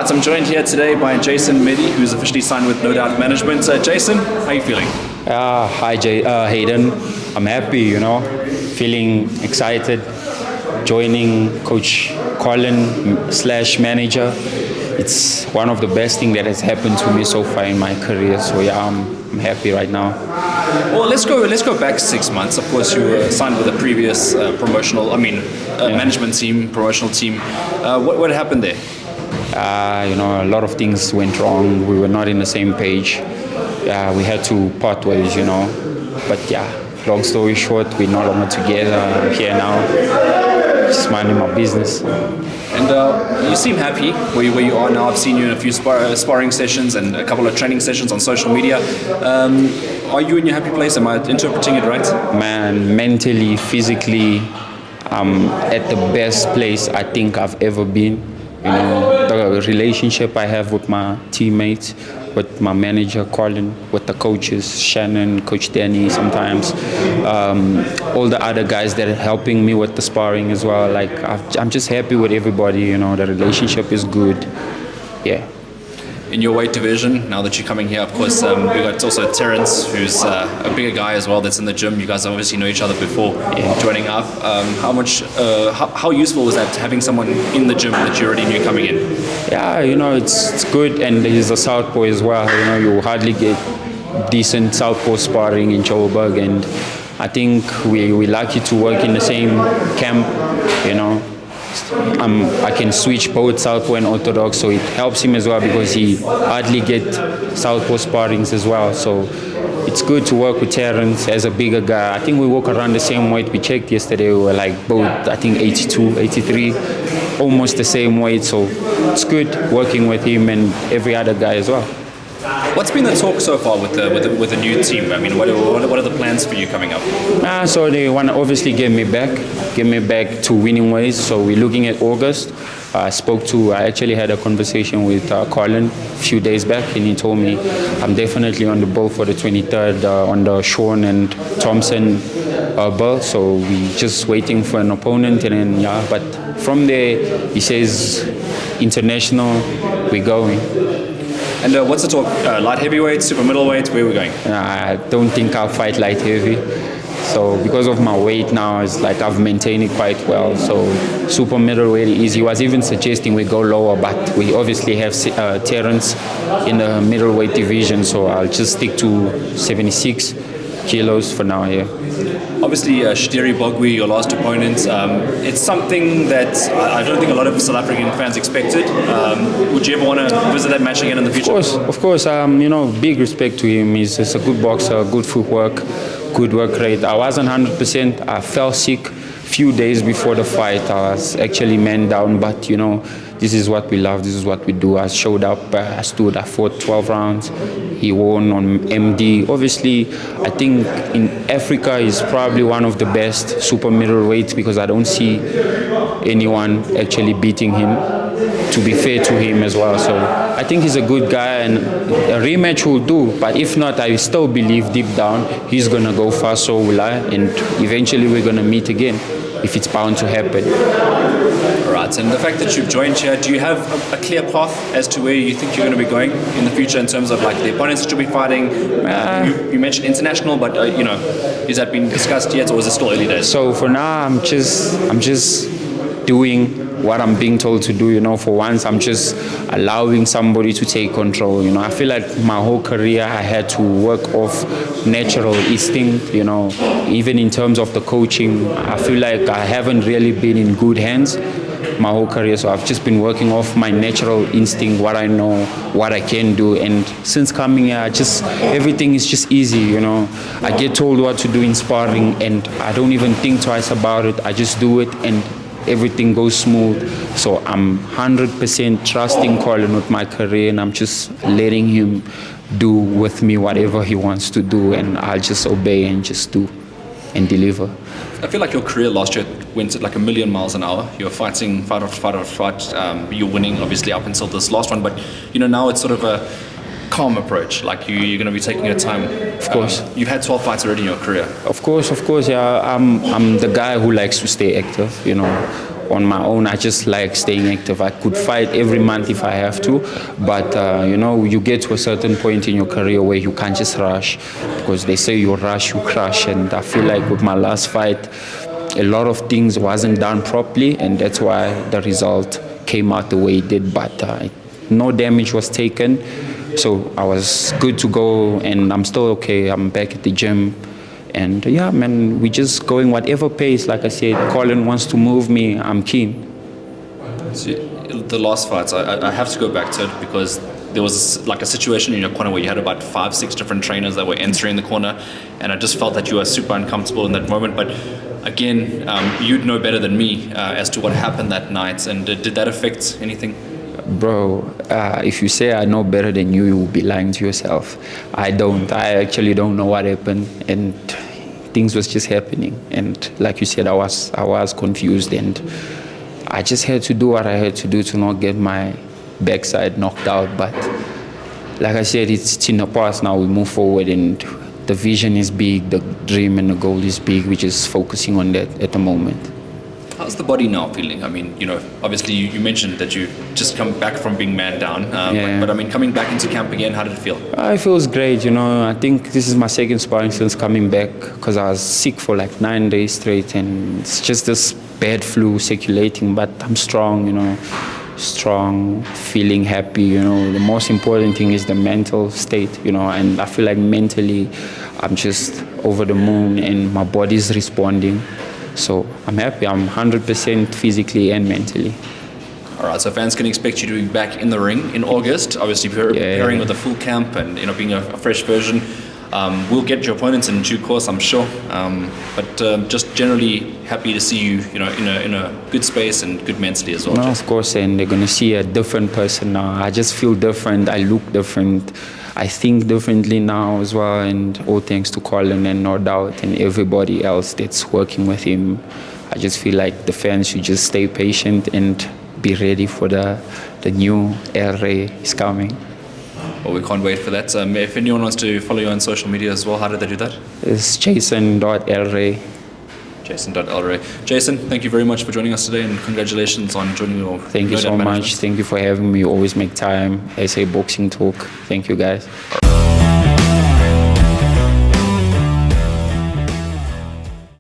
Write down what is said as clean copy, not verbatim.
right, I'm joined here today by Jason Medi, who's officially signed with No Doubt Management. Jason, how are you feeling? Hi, Hayden. I'm happy, feeling excited, joining Coach Colin / manager. It's one of the best things that has happened to me so far in my career. So yeah, I'm happy right now. Well, let's go back 6 months. Of course, you were signed with a previous management team, promotional team. What happened there? A lot of things went wrong. We were not in the same page. We had to part ways, But yeah, long story short, we're no longer together. I'm here now, just minding my business. And you seem happy where you are now. I've seen you in a few sparring sessions and a couple of training sessions on social media. Are you in your happy place? Am I interpreting it right? Man, mentally, physically, I'm at the best place I think I've ever been. The relationship I have with my teammates, with my manager Colin, with the coaches Shannon, Coach Danny, sometimes all the other guys that are helping me with the sparring as well. I'm just happy with everybody. The relationship is good. Yeah. In your weight division, now that you're coming here, of course, we've got also Terrence, who's a bigger guy as well, that's in the gym. You guys obviously know each other before joining up. How useful was that, having someone in the gym that you already knew coming in? Yeah, it's good, and he's a southpaw as well. You hardly get decent southpaw sparring in Joburg, and I think we're lucky to work in the same camp, I can switch both southpaw and orthodox, so it helps him as well because he hardly get southpaw sparrings as well. So it's good to work with Terrence as a bigger guy. I think we walk around the same weight. We checked yesterday, we were like both, I think 82, 83, almost the same weight. So it's good working with him and every other guy as well. What's been the talk so far with the new team? I mean, what are the plans for you coming up? So they want to obviously get me back to winning ways. So we're looking at August. I actually had a conversation with Colin a few days back, and he told me I'm definitely on the ball for the 23rd on the Sean and Thompson ball. So we're just waiting for an opponent, and then but from there he says international, we're going. And what's the talk? Light heavyweight, super middleweight? Where are we going? I don't think I'll fight light heavy. So because of my weight now, it's like I've maintained it quite well. So super middleweight is. He was even suggesting we go lower, but we obviously have Terrence in the middleweight division. So I'll just stick to 76 kilos for now. Yeah. Obviously, Shtiri Bogwi, your last opponent, it's something that I don't think a lot of South African fans expected. Would you ever want to visit that match again in the future? Of course. Big respect to him. He's a good boxer, good footwork, good work rate. I wasn't 100%. I fell sick a few days before the fight. I was actually man down, but this is what we love. This is what we do. I showed up. I stood. I fought 12 rounds. He won on MD. Obviously, I think in Africa he's probably one of the best super middleweights because I don't see anyone actually beating him, to be fair to him as well. So I think he's a good guy, and a rematch will do. But if not, I still believe deep down he's going to go far, so will I. And eventually we're going to meet again if it's bound to happen. Right, and the fact that you've joined here, do you have a clear path as to where you think you're going to be going in the future in terms of like the opponents that you'll be fighting? You mentioned international, but has that been discussed yet, or is it still early days? So for now, I'm just doing what I'm being told to do. For once, I'm just allowing somebody to take control. I feel like my whole career I had to work off natural instinct. Even in terms of the coaching, I feel like I haven't really been in good hands my whole career. So I've just been working off my natural instinct, what I know, what I can do. And since coming here, everything is just easy. I get told what to do in sparring, and I don't even think twice about it. I just do it, and everything goes smooth. So I'm 100% trusting Colin with my career, and I'm just letting him do with me whatever he wants to do, and I'll just obey and just do and deliver. I feel like your career last year went at like 1,000,000 miles an hour. You're fighting fight after fight. You're winning obviously up until this last one, but now it's sort of a calm approach. Like you're going to be taking your time. Of course. You've had 12 fights already in your career. Of course. Yeah, I'm the guy who likes to stay active. on my own. I just like staying active. I could fight every month if I have to, but you get to a certain point in your career where you can't just rush, because they say you rush, you crash. And I feel like with my last fight, a lot of things wasn't done properly, and that's why the result came out the way it did. But no damage was taken, so I was good to go, and I'm still okay. I'm back at the gym. And yeah, man, we just going whatever pace. Like I said, Colin wants to move me, I'm keen. So the last fights, I have to go back to it, because there was like a situation in your corner where you had about 5-6 different trainers that were entering the corner, and I just felt that you were super uncomfortable in that moment. But again, you'd know better than me as to what happened that night, and did that affect anything? Bro, if you say I know better than you, you will be lying to yourself. I don't. I actually don't know what happened, and things was just happening. And like you said, I was confused, and I just had to do what I had to do to not get my backside knocked out. But like I said, it's in the past now. We move forward, and the vision is big, the dream and the goal is big. We're just focusing on that at the moment. How's the body now feeling? I mean, obviously you mentioned that you just come back from being man down. But I mean, coming back into camp again, how did it feel? It feels great, I think this is my second sparring since coming back, because I was sick for like 9 days straight, and it's just this bad flu circulating, but I'm strong, strong, feeling happy, The most important thing is the mental state, and I feel like mentally I'm just over the moon, and my body's responding. So I'm happy. I'm 100% physically and mentally. All right, so fans can expect you to be back in the ring in August, obviously preparing with a full camp and being a fresh version. We'll get your opponents in due course, I'm sure. But just generally happy to see you, in a good space and good mentally as well. No, of course, and they're gonna see a different person now. I just feel different. I look different. I think differently now as well, and all thanks to Colin and No Doubt and everybody else that's working with him. I just feel like the fans should just stay patient and be ready for the new El Rey is coming. Well, we can't wait for that. If anyone wants to follow you on social media as well, how did they do that? It's Jason.elrey. Jason.elrey. Jason, thank you very much for joining us today, and congratulations on joining your Thank you so much. Thank you for having me. You always make time. SA Boxing Talk. Thank you, guys.